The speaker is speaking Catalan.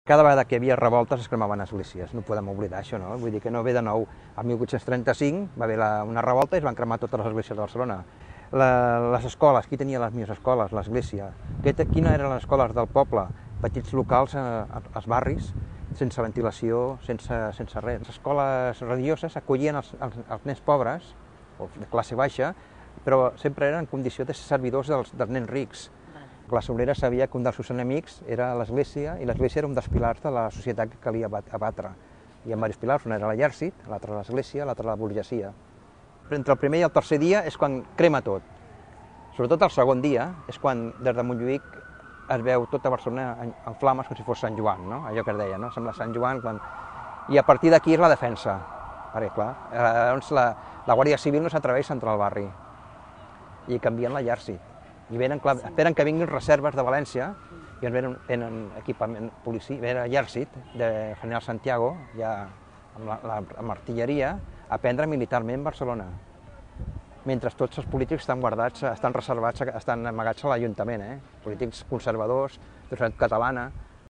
Cada vegada que hi havia revoltes es cremaven esglésies, no podem oblidar això, no? Vull dir que no ve de nou. El 1835 va haver una revolta i es van cremar totes les esglésies de Barcelona. Les escoles, qui tenia les millors escoles? L'església. Quines eren les escoles del poble? Petits locals als barris, sense ventilació, sense res. Les escoles religioses acollien els nens pobres, o de classe baixa, però sempre eren en condició de ser servidors dels nens rics. La classe obrera sabia que un dels seus enemics era l'Església, i l'Església era un dels pilars de la societat que calia abatre. Hi ha diversos pilars, un era l'exèrcit, l'altre l'Església, l'altre la burgesia. Entre el primer i el tercer dia és quan crema tot. Sobretot el segon dia és quan des de Montjuïc es veu tota Barcelona en flames com si fos Sant Joan, no? Allò que es deia, no? Sembla Sant Joan. I a partir d'aquí és la defensa, perquè clar, llavors la Guàrdia Civil no s'atreveix a entrar al barri i canvien l'exèrcit. I esperen que vinguin reserves de València i venen equipament policia, ve l'exèrcit de General Santiago, ja amb l'artilleria, a prendre militarment Barcelona. Mentre tots els polítics estan guardats, estan reservats, estan amagats a l'Ajuntament, polítics conservadors, de societat catalana.